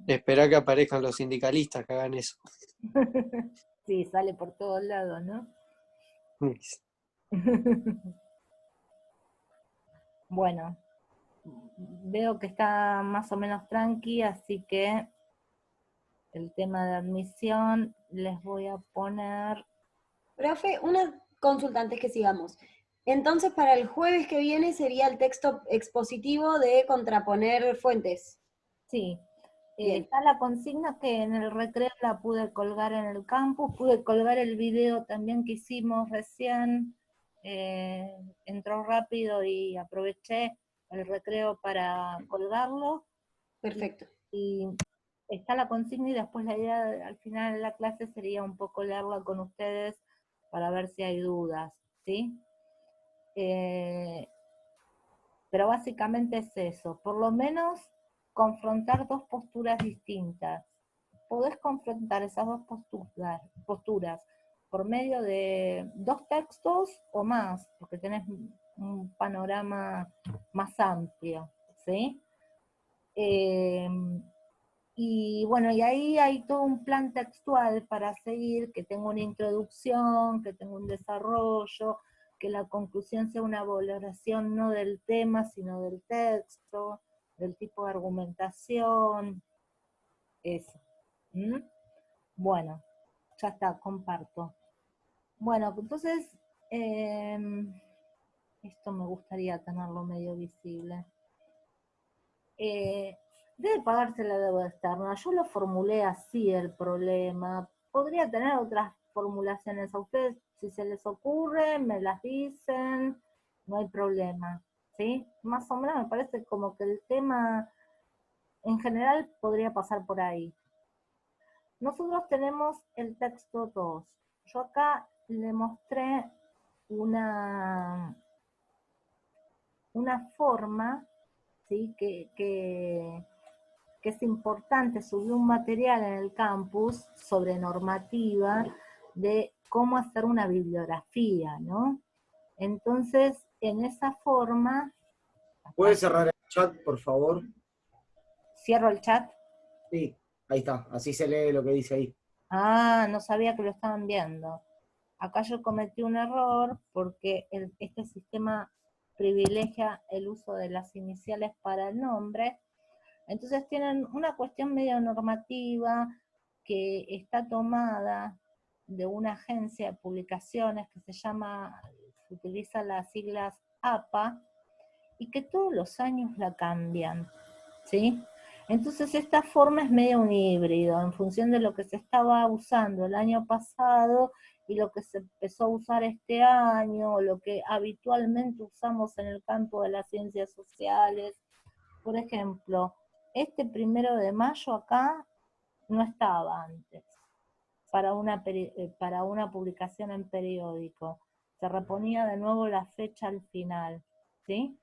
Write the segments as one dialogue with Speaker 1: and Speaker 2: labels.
Speaker 1: Espera que aparezcan los sindicalistas que hagan eso.
Speaker 2: Sí, sale por todos lados, ¿no? Bueno, veo que está más o menos tranqui, así que el tema de admisión les voy a poner...
Speaker 3: Profe, una consulta antes que sigamos. Entonces, para el jueves que viene sería el texto expositivo de contraponer fuentes.
Speaker 2: Sí,
Speaker 3: Bien.
Speaker 2: está la consigna que en el recreo la pude colgar en el campus, pude colgar el video también que hicimos recién, entró rápido y aproveché el recreo para colgarlo.
Speaker 3: Perfecto.
Speaker 2: Y está la consigna y después la idea al final de la clase sería un poco leerla con ustedes para ver si hay dudas, ¿sí? Pero básicamente es eso, por lo menos confrontar dos posturas distintas. Podés confrontar esas dos posturas por medio de dos textos o más, porque tenés un panorama más amplio, ¿sí? Y bueno, y ahí hay todo un plan textual para seguir, que tenga una introducción, que tenga un desarrollo, que la conclusión sea una valoración no del tema, sino del texto, del tipo de argumentación, eso. ¿Mm? Bueno, ya está, comparto. Bueno, entonces, esto me gustaría tenerlo medio visible. Debe pagarse la deuda externa. Yo lo formulé así el problema. Podría tener otras formulaciones. A ustedes, si se les ocurre, me las dicen, no hay problema. ¿Sí? Más o menos me parece como que el tema en general podría pasar por ahí. Nosotros tenemos el texto 2. Yo acá le mostré una, una forma, ¿sí? Que es importante subir un material en el campus sobre normativa de cómo hacer una bibliografía, ¿no? Entonces, en esa forma...
Speaker 4: ¿Puedes cerrar el chat, por favor?
Speaker 2: ¿Cierro el chat?
Speaker 4: Sí, ahí está, así se lee lo que dice ahí.
Speaker 2: Ah, no sabía que lo estaban viendo. Acá yo cometí un error porque este sistema privilegia el uso de las iniciales para el nombre. Entonces tienen una cuestión medio normativa que está tomada de una agencia de publicaciones que se utiliza las siglas APA, y que todos los años la cambian, ¿sí? Entonces esta forma es medio un híbrido, en función de lo que se estaba usando el año pasado y lo que se empezó a usar este año, o lo que habitualmente usamos en el campo de las ciencias sociales. Por ejemplo, este 1 de mayo acá no estaba antes, para una publicación en periódico. Se reponía de nuevo la fecha al final, ¿sí?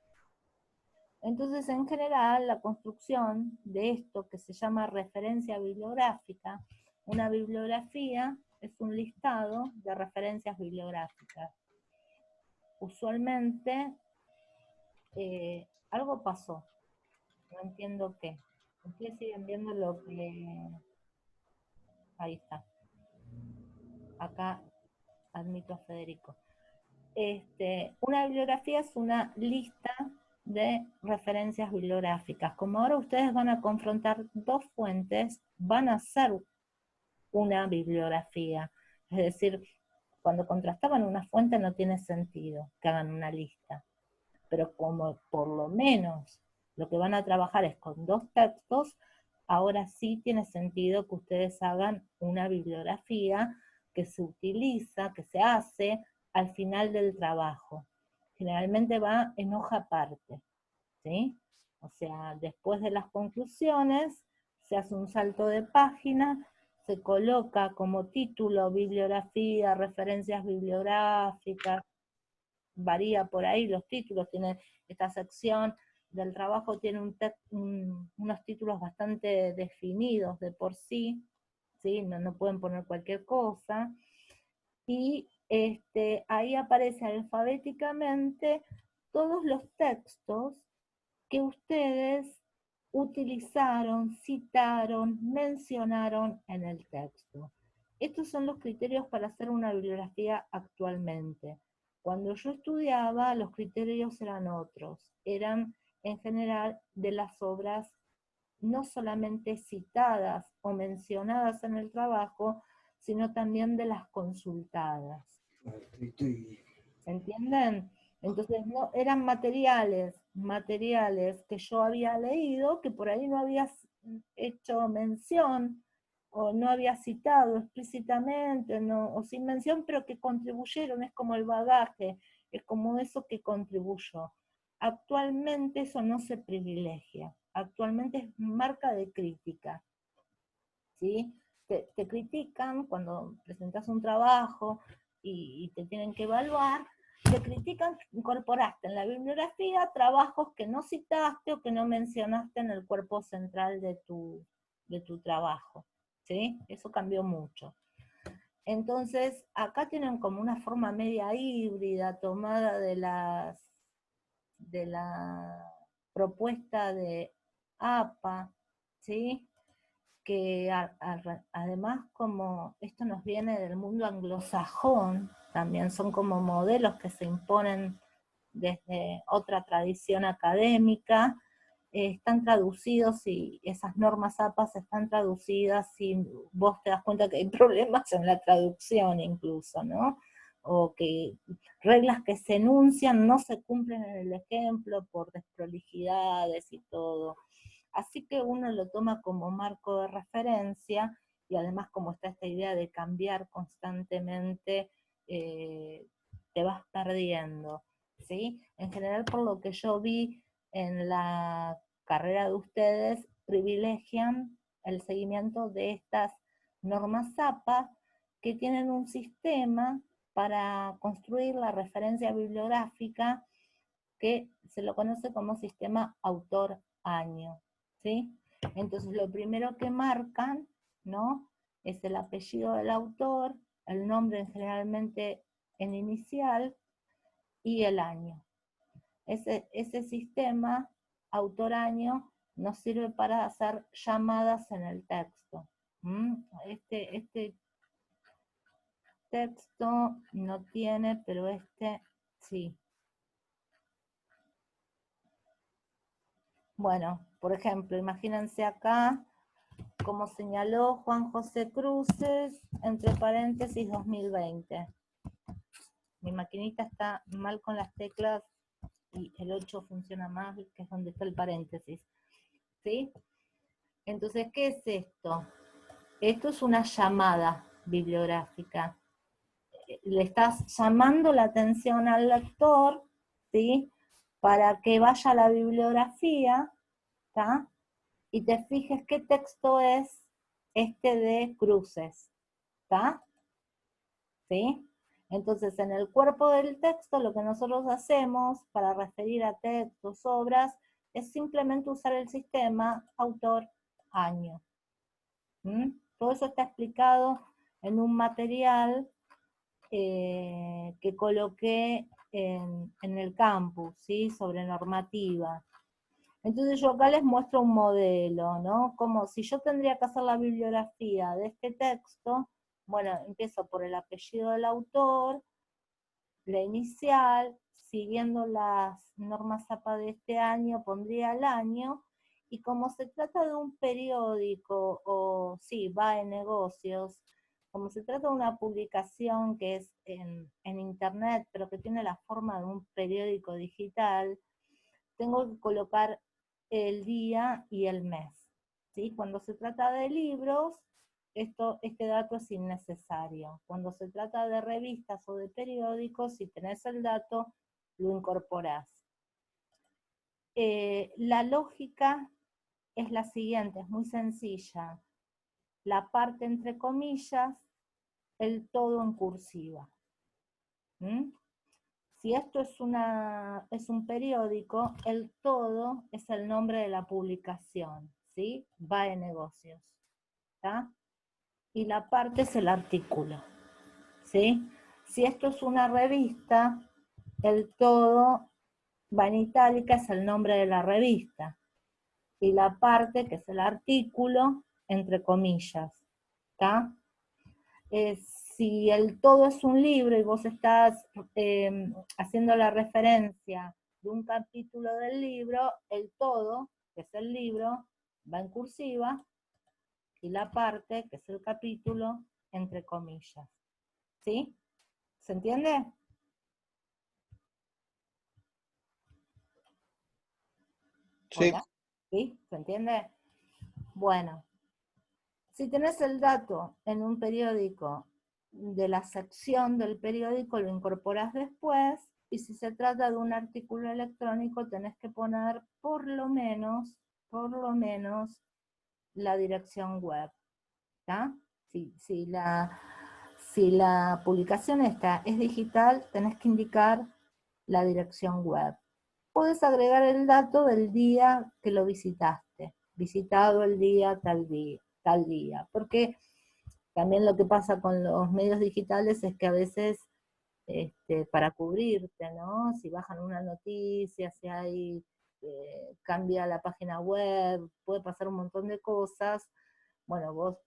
Speaker 2: Entonces, en general, la construcción de esto que se llama referencia bibliográfica, una bibliografía es un listado de referencias bibliográficas. Usualmente, algo pasó, no entiendo qué. Ustedes siguen viendo lo que... Ahí está. Acá admito a Federico. Una bibliografía es una lista de referencias bibliográficas. Como ahora ustedes van a confrontar dos fuentes, van a hacer una bibliografía. Es decir, cuando contrastaban una fuente no tiene sentido que hagan una lista. Pero como por lo menos lo que van a trabajar es con dos textos, ahora sí tiene sentido que ustedes hagan una bibliografía que se utiliza, que se hace al final del trabajo. Generalmente va en hoja aparte, ¿sí? O sea, después de las conclusiones, se hace un salto de página, se coloca como título bibliografía, referencias bibliográficas, varía por ahí los títulos, tiene esta sección del trabajo, tiene unos títulos bastante definidos de por sí, ¿sí? No pueden poner cualquier cosa, y ahí aparece alfabéticamente todos los textos que ustedes utilizaron, citaron, mencionaron en el texto. Estos son los criterios para hacer una bibliografía actualmente. Cuando yo estudiaba, los criterios eran otros. Eran, en general, de las obras no solamente citadas o mencionadas en el trabajo, sino también de las consultadas. ¿Entienden? Entonces no, eran materiales que yo había leído, que por ahí no había hecho mención, o no había citado explícitamente, no, o sin mención, pero que contribuyeron, es como el bagaje, es como eso que contribuyó. Actualmente eso no se privilegia, actualmente es marca de crítica, ¿sí? Te critican cuando presentas un trabajo y te tienen que evaluar, te critican, incorporaste en la bibliografía trabajos que no citaste o que no mencionaste en el cuerpo central de tu trabajo, ¿sí? Eso cambió mucho. Entonces, acá tienen como una forma media híbrida tomada de la propuesta de APA, ¿sí? Que además, como esto nos viene del mundo anglosajón, también son como modelos que se imponen desde otra tradición académica, están traducidos y esas normas APAS están traducidas y vos te das cuenta que hay problemas en la traducción incluso, ¿no? O que reglas que se enuncian no se cumplen en el ejemplo por desprolijidades y todo. Así que uno lo toma como marco de referencia, y además como está esta idea de cambiar constantemente, te vas perdiendo, ¿sí? En general, por lo que yo vi en la carrera de ustedes, privilegian el seguimiento de estas normas APA, que tienen un sistema para construir la referencia bibliográfica que se lo conoce como sistema autor-año, ¿sí? Entonces lo primero que marcan, ¿no?, es el apellido del autor, el nombre generalmente en inicial y el año. Ese sistema autor-año nos sirve para hacer llamadas en el texto. Este texto no tiene, pero este sí. Bueno, por ejemplo, imagínense acá, como señaló Juan José Cruces, entre paréntesis 2020. Mi maquinita está mal con las teclas y el 8 funciona más, que es donde está el paréntesis. ¿Sí? Entonces, ¿qué es esto? Esto es una llamada bibliográfica. Le estás llamando la atención al lector, ¿sí?, para que vaya a la bibliografía, ¿tá?, y te fijes qué texto es este de Cruces, ¿está? ¿Sí? Entonces, en el cuerpo del texto, lo que nosotros hacemos para referir a textos, obras, es simplemente usar el sistema autor-año. Todo eso está explicado en un material que coloqué en el campus, ¿sí?, sobre normativa. Entonces yo acá les muestro un modelo, ¿no? Como si yo tendría que hacer la bibliografía de este texto, bueno, empiezo por el apellido del autor, la inicial, siguiendo las normas APA de este año, pondría el año, y como se trata de un periódico, o sí, va en negocios, como se trata de una publicación que es en internet, pero que tiene la forma de un periódico digital, tengo que colocar el día y el mes, ¿sí? Cuando se trata de libros, este dato es innecesario. Cuando se trata de revistas o de periódicos, si tenés el dato, lo incorporás. La lógica es la siguiente, es muy sencilla. La parte entre comillas, el todo en cursiva. Si esto es un periódico, el todo es el nombre de la publicación, ¿sí? Va en negocios, ¿está? Y la parte es el artículo, ¿sí? Si esto es una revista, el todo va en itálica, es el nombre de la revista, y la parte, que es el artículo, entre comillas, ¿está? Si el todo es un libro y vos estás haciendo la referencia de un capítulo del libro, el todo, que es el libro, va en cursiva, y la parte, que es el capítulo, entre comillas. ¿Sí? ¿Se entiende?
Speaker 1: Sí.
Speaker 2: Hola. ¿Sí? ¿Se entiende? Bueno, si tenés el dato en un periódico, de la sección del periódico lo incorporás después, y si se trata de un artículo electrónico tenés que poner por lo menos, la dirección web. ¿Está? Si la publicación esta es digital, tenés que indicar la dirección web. Podés agregar el dato del día que lo visitaste, visitado el día, tal día, porque también lo que pasa con los medios digitales es que a veces, para cubrirte, ¿no? Si bajan una noticia, si hay, cambia la página web, puede pasar un montón de cosas. Bueno, vos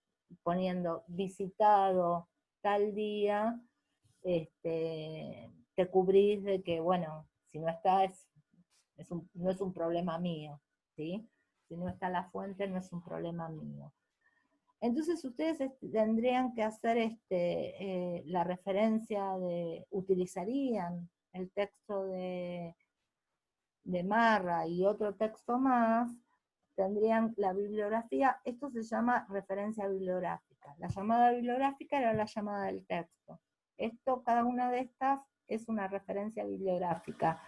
Speaker 2: poniendo visitado tal día, te cubrís de que, bueno, si no está, no es un problema mío, ¿sí? Si no está la fuente, no es un problema mío. Entonces ustedes tendrían que hacer la referencia utilizarían el texto de Marra y otro texto más, tendrían la bibliografía. Esto se llama referencia bibliográfica. La llamada bibliográfica era la llamada del texto. Cada una de estas es una referencia bibliográfica.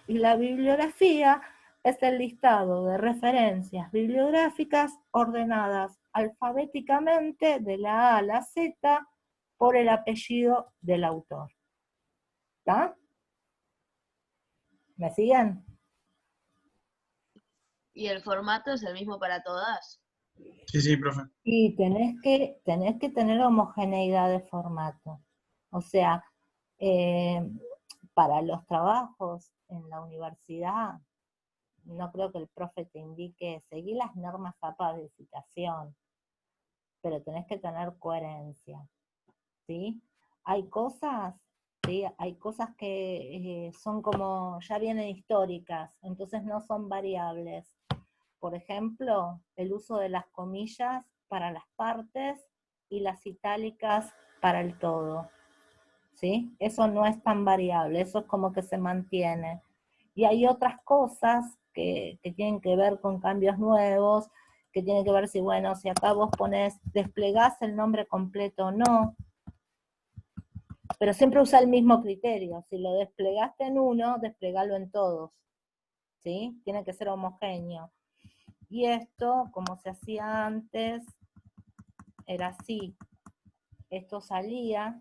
Speaker 2: Y la bibliografía es el listado de referencias bibliográficas ordenadas alfabéticamente de la A a la Z por el apellido del autor. ¿Está? ¿Me siguen?
Speaker 5: ¿Y el formato es el mismo para todas?
Speaker 6: Sí, profe.
Speaker 2: Y tenés que tener homogeneidad de formato. O sea, para los trabajos en la universidad, no creo que el profe te indique seguir las normas APA de citación, pero tenés que tener coherencia, ¿sí? Hay cosas, ¿sí? Hay cosas que son como, ya vienen históricas, entonces no son variables. Por ejemplo, el uso de las comillas para las partes y las itálicas para el todo, ¿sí? Eso no es tan variable, eso es como que se mantiene. Y hay otras cosas que tienen que ver con cambios nuevos, que tienen que ver si, bueno, si acá vos desplegás el nombre completo o no, pero siempre usa el mismo criterio. Si lo desplegaste en uno, desplegalo en todos, ¿sí? Tiene que ser homogéneo. Y esto, como se hacía antes, era así. Esto salía,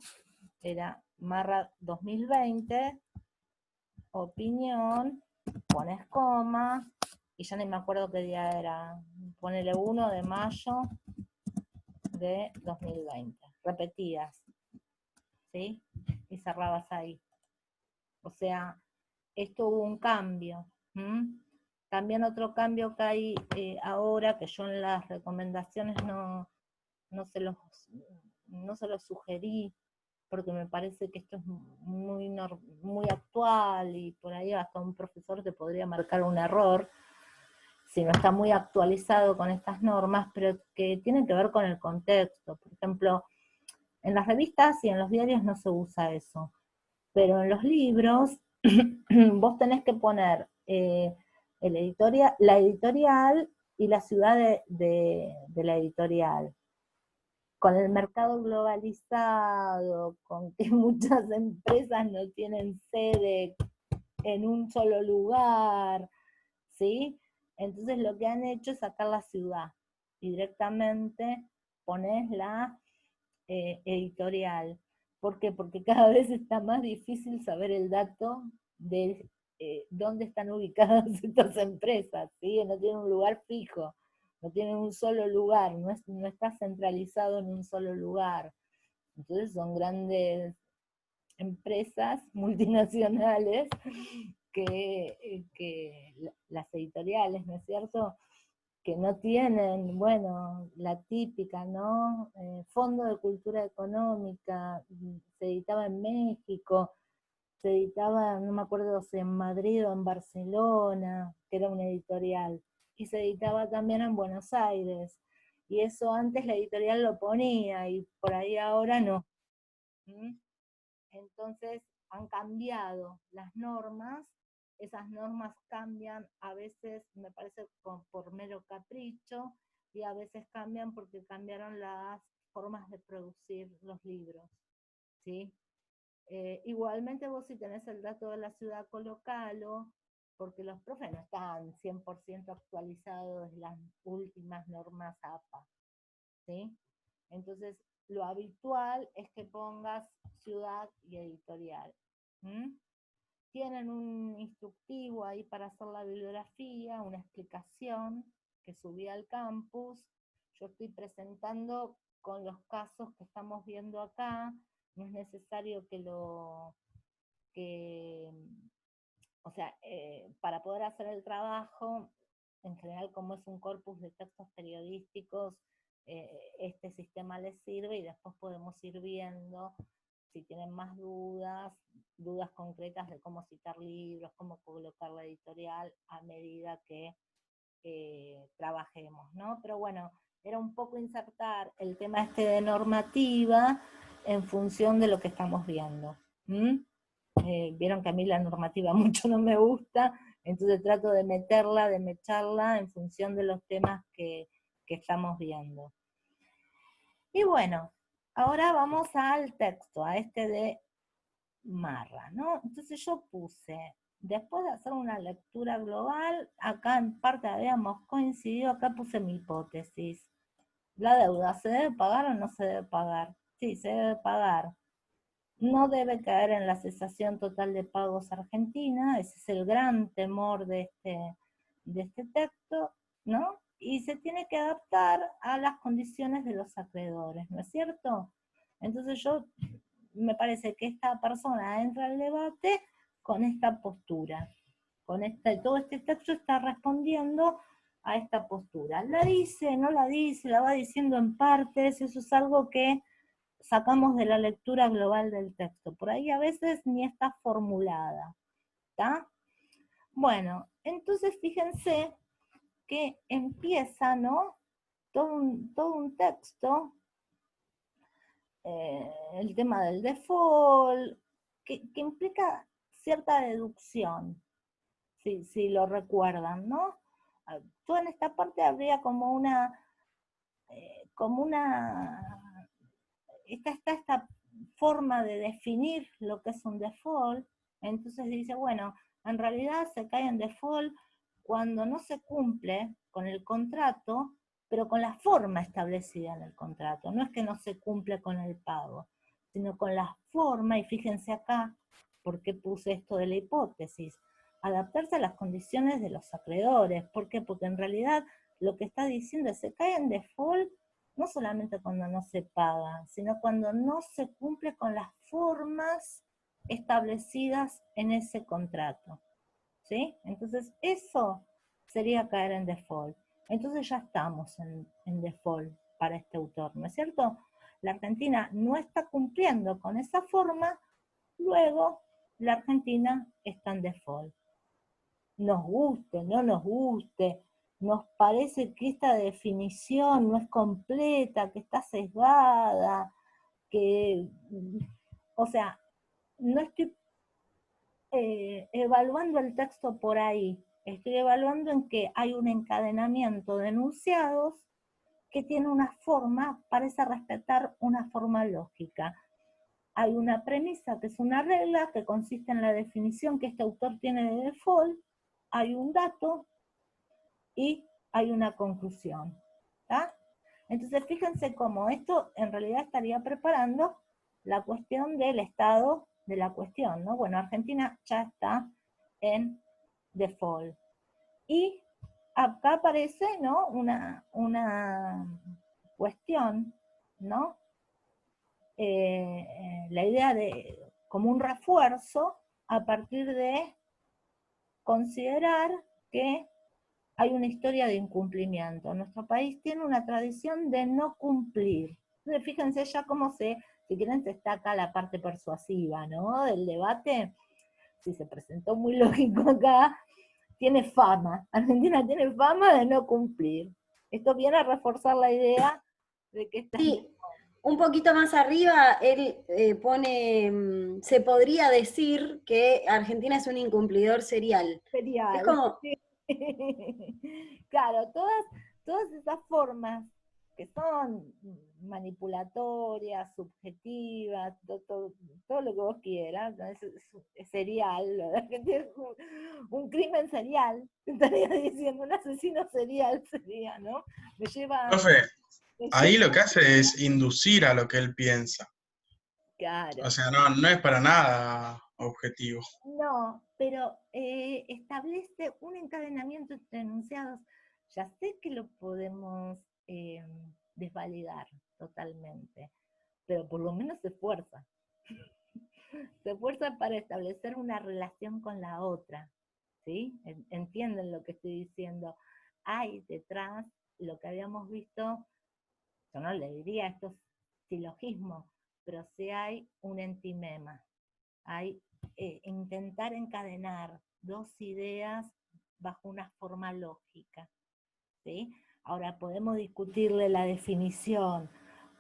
Speaker 2: era Marra 2020, opinión, pones coma, y ya ni me acuerdo qué día era. Ponele 1 de mayo de 2020. Repetías, ¿sí? Y cerrabas ahí. O sea, esto hubo un cambio. También otro cambio que hay ahora, que yo en las recomendaciones no se los sugerí, porque me parece que esto es muy actual, y por ahí hasta un profesor te podría marcar un error si no está muy actualizado con estas normas, pero que tienen que ver con el contexto. Por ejemplo, en las revistas y en los diarios no se usa eso, pero en los libros vos tenés que poner la editorial y la ciudad de la editorial. Con el mercado globalizado, con que muchas empresas no tienen sede en un solo lugar, ¿sí? Entonces lo que han hecho es sacar la ciudad y directamente pones la editorial. ¿Por qué? Porque cada vez está más difícil saber el dato de dónde están ubicadas estas empresas, ¿sí? No tienen un lugar fijo, no tienen un solo lugar, no está centralizado en un solo lugar. Entonces son grandes empresas multinacionales que las editoriales, ¿no es cierto?, que no tienen, bueno, la típica, ¿no? Fondo de Cultura Económica, se editaba en México, se editaba, no me acuerdo si en Madrid o en Barcelona, que era una editorial, y se editaba también en Buenos Aires, y eso antes la editorial lo ponía, y por ahí ahora no. ¿Mm? Entonces han cambiado las normas, esas normas cambian a veces, me parece, por mero capricho, y a veces cambian porque cambiaron las formas de producir los libros, ¿sí? Igualmente vos si tenés el dato de la ciudad, colocalo, porque los profes no están 100% actualizados de las últimas normas APA, ¿sí? Entonces, lo habitual es que pongas ciudad y editorial. ¿Mm? Tienen un instructivo ahí para hacer la bibliografía, una explicación que subí al campus. Yo estoy presentando con los casos que estamos viendo acá. No es necesario o sea, para poder hacer el trabajo, en general como es un corpus de textos periodísticos, este sistema les sirve y después podemos ir viendo si tienen más dudas concretas de cómo citar libros, cómo colocar la editorial a medida que trabajemos, ¿no? Pero bueno, era un poco insertar el tema este de normativa en función de lo que estamos viendo. Vieron que a mí la normativa mucho no me gusta, entonces trato de meterla, de mecharla en función de los temas que estamos viendo. Y bueno, ahora vamos al texto, a este de Marra, ¿no? Entonces yo puse, después de hacer una lectura global, acá en parte habíamos coincidido, acá puse mi hipótesis. ¿La deuda se debe pagar o no se debe pagar? Sí, se debe pagar. No debe caer en la cesación total de pagos argentina, ese es el gran temor de este texto, ¿no? Y se tiene que adaptar a las condiciones de los acreedores, ¿no es cierto? Entonces me parece que esta persona entra al debate con esta postura, todo este texto está respondiendo a esta postura. La dice, no la dice, la va diciendo en partes, eso es algo que sacamos de la lectura global del texto. Por ahí a veces ni está formulada, ¿está? Bueno, entonces fíjense que empieza, ¿no? Todo un texto, el tema del default, que implica cierta deducción, si lo recuerdan, ¿no? Toda en esta parte habría como una está esta forma de definir lo que es un default. Entonces dice, bueno, en realidad se cae en default cuando no se cumple con el contrato, pero con la forma establecida en el contrato. No es que no se cumple con el pago, sino con la forma, y fíjense acá, ¿por qué puse esto de la hipótesis? Adaptarse a las condiciones de los acreedores. ¿Por qué? Porque en realidad lo que está diciendo es se cae en default no solamente cuando no se paga, sino cuando no se cumple con las formas establecidas en ese contrato. ¿Sí? Entonces eso sería caer en default. Entonces ya estamos en default para este autor, ¿no es cierto? La Argentina no está cumpliendo con esa forma, luego la Argentina está en default. Nos guste, no nos guste, nos parece que esta definición no es completa, que está sesgada, o sea, no estoy evaluando el texto por ahí, estoy evaluando en que hay un encadenamiento de enunciados que tiene una forma, parece respetar una forma lógica. Hay una premisa que es una regla que consiste en la definición que este autor tiene de default, hay un dato y hay una conclusión. ¿Tá? Entonces fíjense cómo esto en realidad estaría preparando la cuestión del estado de la cuestión, ¿no? Bueno, Argentina ya está en default. Y acá aparece, ¿no? una cuestión, ¿no? La idea de como un refuerzo a partir de considerar que hay una historia de incumplimiento. Nuestro país tiene una tradición de no cumplir. Entonces, fíjense ya cómo si quieren, se destaca la parte persuasiva, ¿no? Del debate, si se presentó muy lógico acá, tiene fama. Argentina tiene fama de no cumplir. Esto viene a reforzar la idea de que esta
Speaker 3: Sí, un poquito más arriba, él pone, se podría decir que Argentina es un incumplidor serial.
Speaker 2: serial.
Speaker 3: Es como,
Speaker 2: Claro, todas esas formas que son manipulatorias, subjetivas, todo lo que vos quieras, ¿no? Es serial, lo de Argentina es un crimen serial, estaría diciendo, un asesino serial sería, ¿no? Me lleva...
Speaker 1: Profe,
Speaker 2: me
Speaker 1: ahí
Speaker 2: lleva-
Speaker 1: lo que hace es inducir a lo que él piensa.
Speaker 2: Claro.
Speaker 1: O sea, no es para nada objetivo.
Speaker 2: No, pero establece un encadenamiento entre enunciados. Ya sé que lo podemos desvalidar totalmente, pero por lo menos se esfuerza. Se esfuerza para establecer una relación con la otra, ¿sí? Entienden lo que estoy diciendo. Hay detrás lo que habíamos visto, yo no le diría estos silogismos, pero sí hay un entimema. Hay intentar encadenar dos ideas bajo una forma lógica, ¿sí? Ahora podemos discutirle la definición,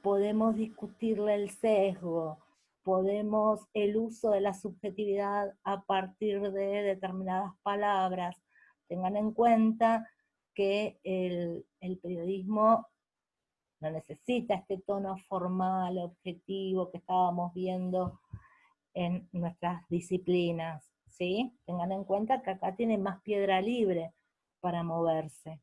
Speaker 2: podemos discutirle el sesgo, podemos el uso de la subjetividad a partir de determinadas palabras. Tengan en cuenta que el periodismo no necesita este tono formal, objetivo que estábamos viendo en nuestras disciplinas, ¿sí? Tengan en cuenta que acá tiene más piedra libre para moverse.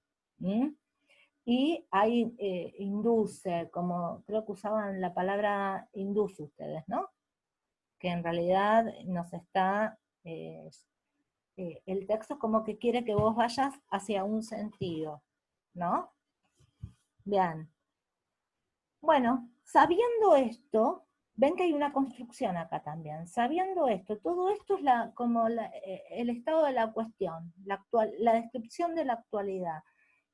Speaker 2: Y hay induce, como creo que usaban la palabra induce ustedes, ¿no? Que en realidad nos está, el texto como que quiere que vos vayas hacia un sentido, ¿no? Bien. Bueno, sabiendo esto, ven que hay una construcción acá también. Sabiendo esto, todo esto es el estado de la cuestión, la descripción de la actualidad.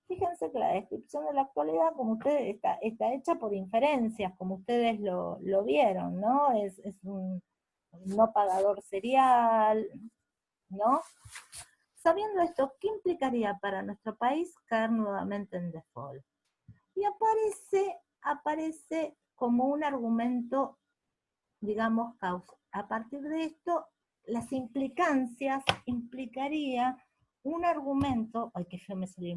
Speaker 2: Fíjense que la descripción de la actualidad, como ustedes, está hecha por inferencias, como ustedes lo vieron, ¿no? Es un no pagador serial, ¿no? Sabiendo esto, ¿qué implicaría para nuestro país caer nuevamente en default? Y aparece como un argumento, digamos, causa. A partir de esto, las implicancias implicaría un argumento, ay, qué feo me salió,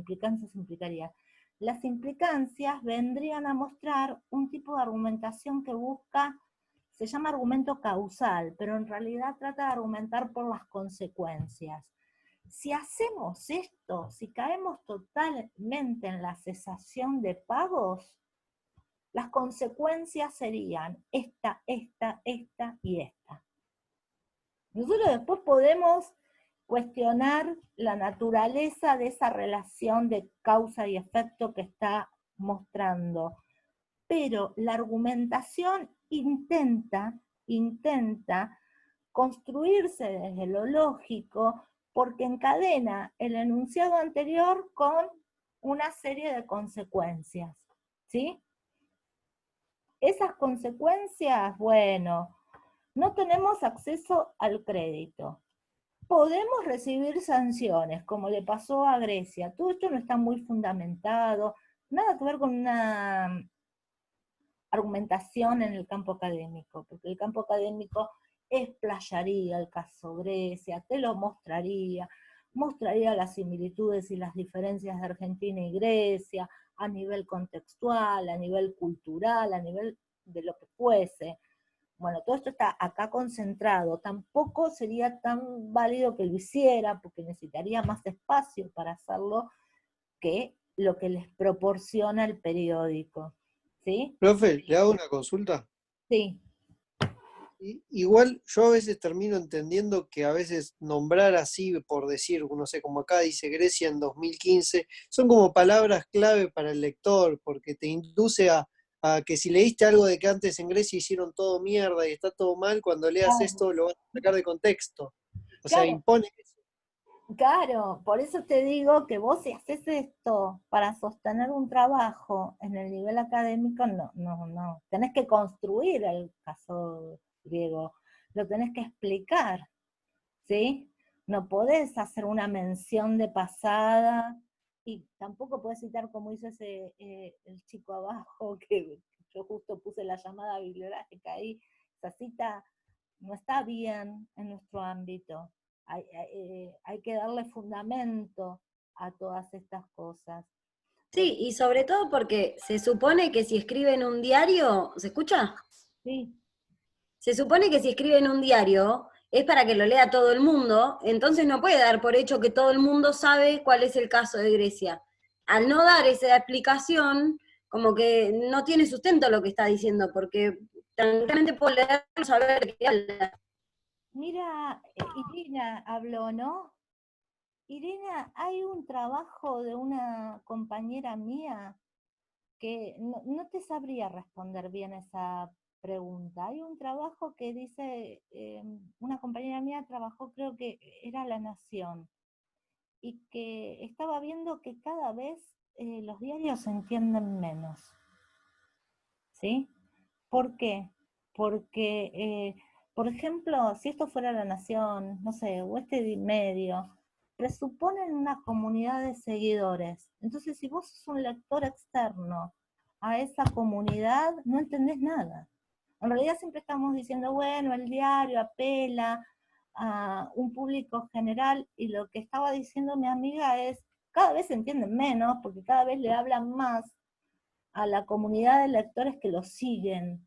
Speaker 2: implicaría. Las implicancias vendrían a mostrar un tipo de argumentación que busca, se llama argumento causal, pero en realidad trata de argumentar por las consecuencias. Si hacemos esto, si caemos totalmente en la cesación de pagos, las consecuencias serían esta y esta. Nosotros después podemos cuestionar la naturaleza de esa relación de causa y efecto que está mostrando, pero la argumentación intenta construirse desde lo lógico porque encadena el enunciado anterior con una serie de consecuencias, ¿sí? Esas consecuencias, bueno, no tenemos acceso al crédito. Podemos recibir sanciones, como le pasó a Grecia. Todo esto no está muy fundamentado, nada que ver con una argumentación en el campo académico, porque el campo académico explayaría el caso Grecia, te lo mostraría las similitudes y las diferencias de Argentina y Grecia, a nivel contextual, a nivel cultural, a nivel de lo que fuese. Bueno, todo esto está acá concentrado. Tampoco sería tan válido que lo hiciera, porque necesitaría más espacio para hacerlo que lo que les proporciona el periódico. ¿Sí?
Speaker 6: Profe, ¿le hago una consulta?
Speaker 2: Sí.
Speaker 6: Igual yo a veces termino entendiendo que a veces nombrar así, por decir, no sé, como acá dice Grecia en 2015, son como palabras clave para el lector, porque te induce a que si leíste algo de que antes en Grecia hicieron todo mierda y está todo mal, cuando leas
Speaker 2: Claro.
Speaker 6: esto lo vas a sacar de contexto. O sea,
Speaker 2: Claro.
Speaker 6: impone eso.
Speaker 2: Claro, por eso te digo que vos si haces esto para sostener un trabajo en el nivel académico, no. Tenés que construir el caso griego, lo tenés que explicar, ¿sí? No podés hacer una mención de pasada y tampoco podés citar como hizo el chico abajo, que yo justo puse la llamada bibliográfica ahí. Esa cita no está bien en nuestro ámbito. Hay que darle fundamento a todas estas cosas.
Speaker 3: Sí, y sobre todo porque se supone que si escribe en un diario, ¿se escucha?
Speaker 2: Sí,
Speaker 3: Se supone que si escribe en un diario es para que lo lea todo el mundo, entonces no puede dar por hecho que todo el mundo sabe cuál es el caso de Grecia. Al no dar esa explicación, como que no tiene sustento lo que está diciendo, porque tranquilamente puedo leerlo, saber de qué habla.
Speaker 2: mira, Irina habló, ¿no? Irina, hay un trabajo de una compañera mía que no te sabría responder bien esa pregunta. Hay un trabajo que dice, una compañera mía trabajó, creo que era La Nación, y que estaba viendo que cada vez los diarios se entienden menos. ¿Sí? ¿Por qué? Porque, por ejemplo, si esto fuera La Nación, no sé, o este medio, presuponen una comunidad de seguidores. Entonces, si vos sos un lector externo a esa comunidad, no entendés nada. En realidad siempre estamos diciendo, bueno, el diario apela a un público general, y lo que estaba diciendo mi amiga es, cada vez se entienden menos, porque cada vez le hablan más a la comunidad de lectores que lo siguen.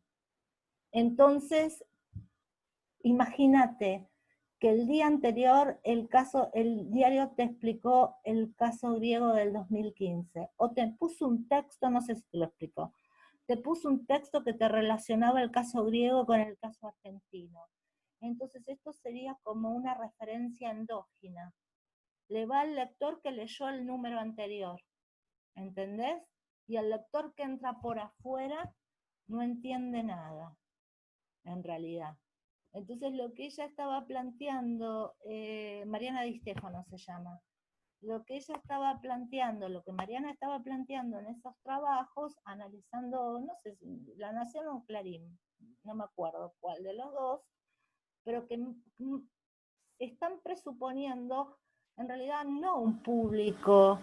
Speaker 2: Entonces, imagínate que el día anterior el diario te explicó el caso griego del 2015, o te puso un texto, no sé si te lo explicó, te puso un texto que te relacionaba el caso griego con el caso argentino. Entonces esto sería como una referencia endógena. Le va al lector que leyó el número anterior, ¿entendés? Y el lector que entra por afuera no entiende nada, en realidad. Entonces lo que ella estaba planteando, Mariana Di Stefano se llama, lo que ella estaba planteando, lo que Mariana estaba planteando en esos trabajos, analizando, no sé, La Nación o Clarín, no me acuerdo cuál de los dos, pero que están presuponiendo en realidad no un público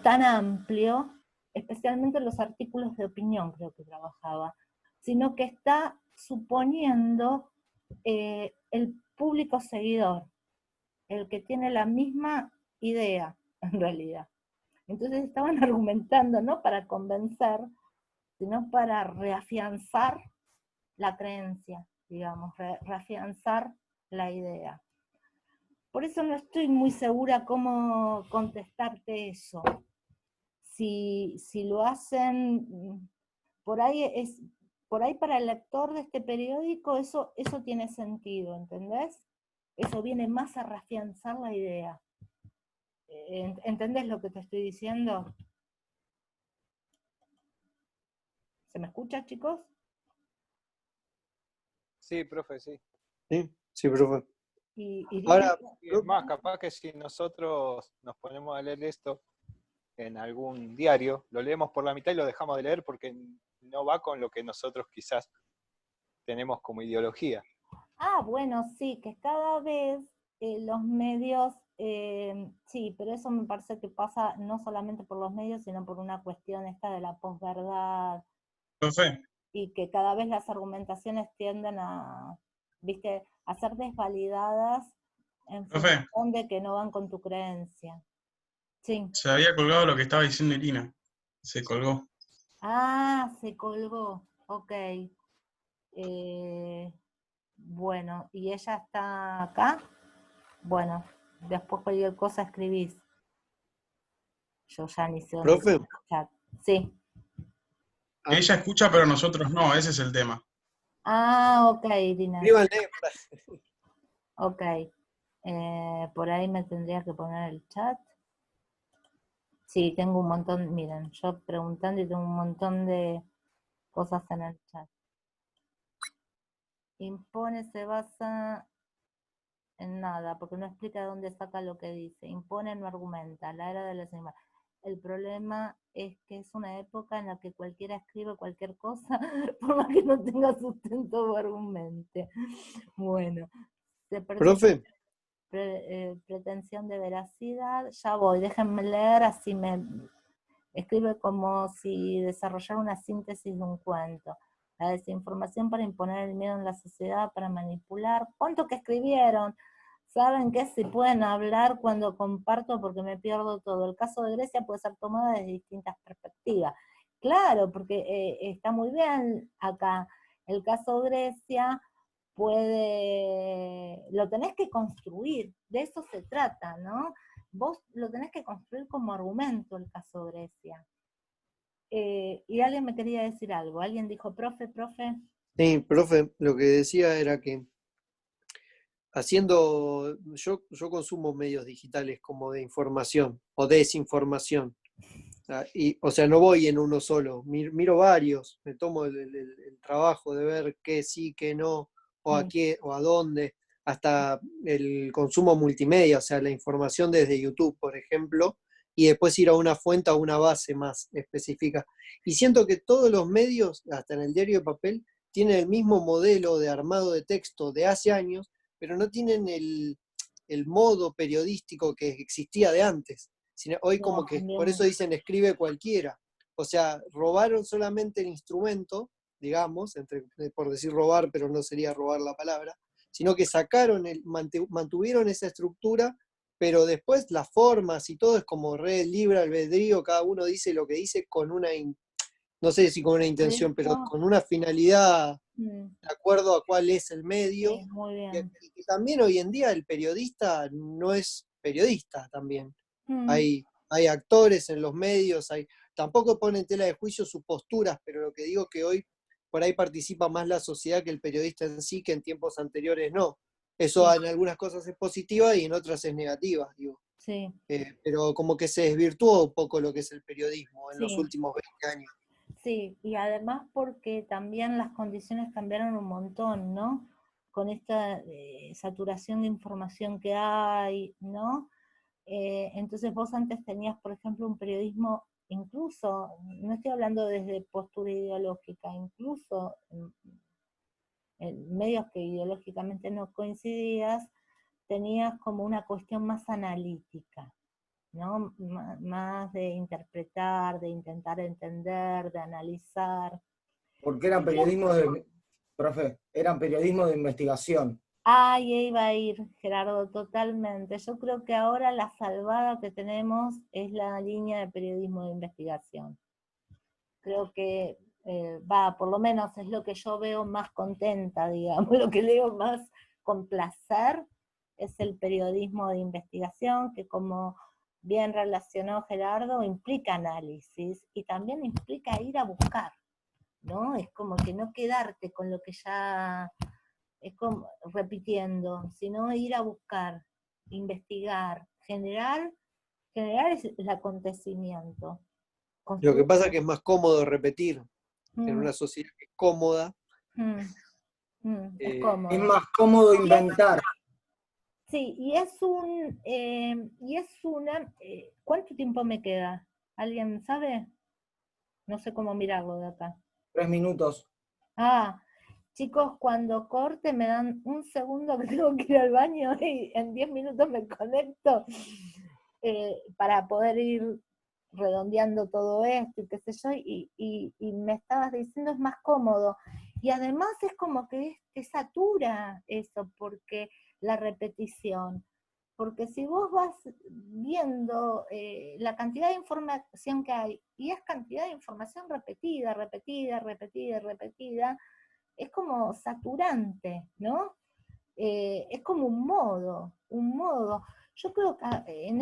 Speaker 2: tan amplio, especialmente los artículos de opinión creo que trabajaba, sino que está suponiendo el público seguidor, el que tiene la misma idea en realidad. Entonces estaban argumentando no para convencer, sino para reafianzar la creencia, digamos, reafianzar la idea. Por eso no estoy muy segura cómo contestarte eso. Si lo hacen, por ahí para el lector de este periódico eso tiene sentido, ¿entendés? Eso viene más a reafianzar la idea. ¿Entendés lo que te estoy diciendo? ¿Se me escucha, chicos?
Speaker 7: Sí, profe, sí.
Speaker 6: Sí, profe.
Speaker 2: Y
Speaker 6: Ahora,
Speaker 7: Y es más, capaz que si nosotros nos ponemos a leer esto en algún diario, lo leemos por la mitad y lo dejamos de leer porque no va con lo que nosotros quizás tenemos como ideología.
Speaker 2: bueno, sí, que cada vez los medios, sí, pero eso me parece que pasa no solamente por los medios, sino por una cuestión esta de la posverdad,
Speaker 1: Profe,
Speaker 2: y que cada vez las argumentaciones tienden viste, a ser desvalidadas en
Speaker 1: profe,
Speaker 2: función de que no van con tu creencia. Sí.
Speaker 1: se había colgado lo que estaba diciendo Irina. Se colgó.
Speaker 2: Se colgó. Ok. Bueno, ¿y ella está acá? Bueno, después cualquier cosa escribís. Yo ya ni sé dónde está
Speaker 6: profe,
Speaker 2: el chat. Sí.
Speaker 1: Ella escucha, pero nosotros no, ese es el tema.
Speaker 2: Ok, Irina.
Speaker 6: escríbanle.
Speaker 2: Ok. Por ahí me tendría que poner el chat. Sí, tengo un montón, miren, yo preguntando y tengo un montón de cosas en el chat. Impone se basa en nada, porque no explica de dónde saca lo que dice, impone, no argumenta, la era de los animales. El problema es que es una época en la que cualquiera escribe cualquier cosa, por más que no tenga sustento o argumente. Bueno, se perdió
Speaker 6: Profe,
Speaker 2: pretensión de veracidad. Ya voy, déjenme leer, así me escribe como si desarrollara una síntesis de un cuento. La desinformación para imponer el miedo en la sociedad, para manipular. ¿Cuánto que escribieron? ¿Saben qué? Si pueden hablar cuando comparto porque me pierdo todo. El caso de Grecia puede ser tomado desde distintas perspectivas. Claro, porque está muy bien acá. El caso Grecia lo tenés que construir, de eso se trata, ¿no? Vos lo tenés que construir como argumento el caso Grecia. Y alguien me quería decir algo, alguien dijo, profe.
Speaker 6: sí, profe, lo que decía era que yo consumo medios digitales como de información o desinformación. O sea, no voy en uno solo, miro varios, me tomo el trabajo de ver qué sí, qué no, o a qué, o a dónde, hasta el consumo multimedia, o sea, la información desde YouTube, por ejemplo, y después ir a una fuente, a una base más específica. Y siento que todos los medios, hasta en el diario de papel, tienen el mismo modelo de armado de texto de hace años, pero no tienen el modo periodístico que existía de antes. Hoy como que, por eso dicen escribe cualquiera. O sea, robaron solamente el instrumento, digamos, por decir robar, pero no sería robar la palabra, sino que mantuvieron esa estructura, pero después las formas y todo es como re libre albedrío, cada uno dice lo que dice con no sé si con una intención, pero con una finalidad de acuerdo a cuál es el medio.
Speaker 2: Sí, muy bien.
Speaker 6: Y también hoy en día el periodista no es periodista también. Hay actores en los medios, tampoco pone en tela de juicio sus posturas, pero lo que digo es que hoy por ahí participa más la sociedad que el periodista en sí, que en tiempos anteriores no. Eso en algunas cosas es positiva y en otras es negativa, digo.
Speaker 2: Sí.
Speaker 6: Pero como que se desvirtuó un poco lo que es el periodismo en los
Speaker 2: Sí.
Speaker 6: últimos 20 años.
Speaker 2: Sí, y además porque también las condiciones cambiaron un montón, ¿no? Con esta saturación de información que hay, ¿no? Entonces vos antes tenías, por ejemplo, un periodismo, incluso, no estoy hablando desde postura ideológica, incluso en medios que ideológicamente no coincidías, tenías como una cuestión más analítica, ¿no? Más de interpretar, de intentar entender, de analizar.
Speaker 4: Porque eran periodismo de investigación.
Speaker 2: Ahí iba a ir, Gerardo, totalmente. Yo creo que ahora la salvada que tenemos es la línea de periodismo de investigación. Creo que por lo menos es lo que yo veo más contenta, digamos, lo que leo más con placer es el periodismo de investigación, que como bien relacionó Gerardo, implica análisis y también implica ir a buscar, ¿no? Es como que no quedarte con lo que ya es como repitiendo, sino ir a buscar, investigar, generar el acontecimiento.
Speaker 6: Lo que pasa es que es más cómodo repetir en una
Speaker 2: Mm,
Speaker 6: sociedad que es cómoda.
Speaker 2: es cómodo.
Speaker 4: Es más cómodo inventar.
Speaker 2: Sí, y es una, ¿cuánto tiempo me queda? ¿Alguien sabe? No sé cómo mirarlo de acá.
Speaker 4: 3 minutos.
Speaker 2: Chicos, cuando corte me dan un segundo que tengo que ir al baño y en 10 minutos me conecto para poder ir redondeando todo esto y qué sé yo, y me estabas diciendo es más cómodo. Y además es como que te satura eso, porque la repetición. Porque si vos vas viendo la cantidad de información que hay, y es cantidad de información repetida, es como saturante, ¿no? Es como un modo. Yo creo que en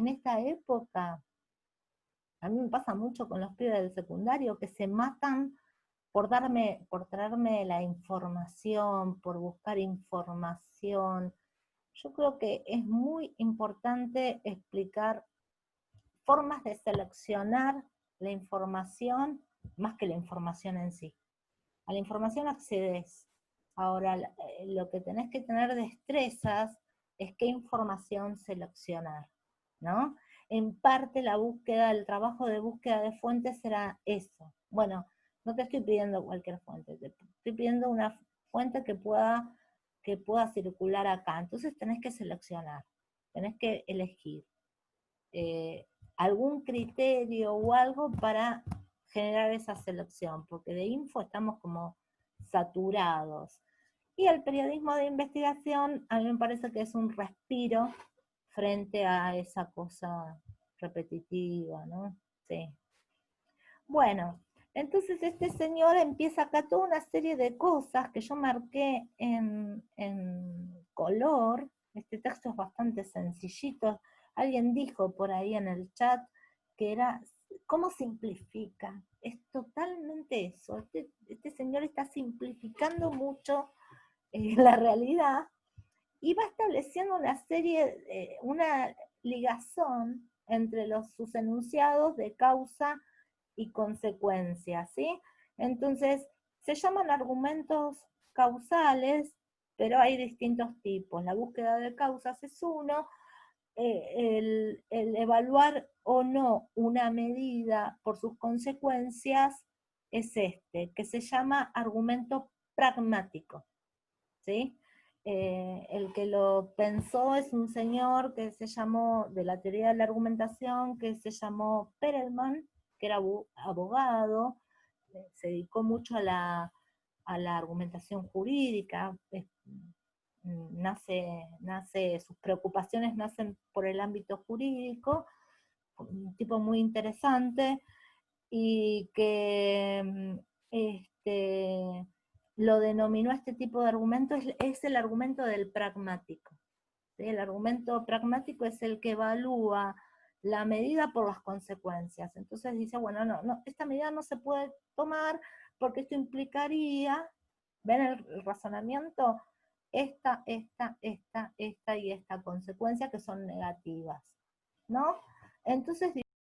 Speaker 2: esta época, a mí me pasa mucho con los pibes del secundario que se matan por traerme la información, por buscar información. Yo creo que es muy importante explicar formas de seleccionar la información más que la información en sí. A la información accedes, Ahora, lo que tenés que tener destrezas es qué información seleccionar, ¿no? En parte la búsqueda, el trabajo de búsqueda de fuentes será eso. Bueno, no te estoy pidiendo cualquier fuente, te estoy pidiendo una fuente que pueda circular acá. Entonces tenés que seleccionar, tenés que elegir algún criterio o algo para generar esa selección, porque de info estamos como saturados. Y el periodismo de investigación a mí me parece que es un respiro frente a esa cosa repetitiva, ¿no? Sí. Bueno, entonces este señor empieza acá toda una serie de cosas que yo marqué en color. Este texto es bastante sencillito. Alguien dijo por ahí en el chat que era, ¿cómo simplifica? Es totalmente eso. Este señor está simplificando mucho la realidad y va estableciendo una serie, una ligazón entre sus enunciados de causa y consecuencia, ¿sí? Entonces, se llaman argumentos causales, pero hay distintos tipos. La búsqueda de causas es uno, el evaluar o no una medida por sus consecuencias es este, que se llama argumento pragmático, ¿sí? El que lo pensó es un señor que se llamó, de la teoría de la argumentación, que se llamó Perelman, que era abogado, se dedicó mucho a la argumentación jurídica, sus preocupaciones nacen por el ámbito jurídico, un tipo muy interesante, y que lo denominó este tipo de argumento, es el argumento del pragmático. ¿Sí? El argumento pragmático es el que evalúa la medida por las consecuencias. Entonces dice, bueno, no, esta medida no se puede tomar porque esto implicaría, ¿ven el razonamiento? Esta y esta consecuencia que son negativas, ¿no? Entonces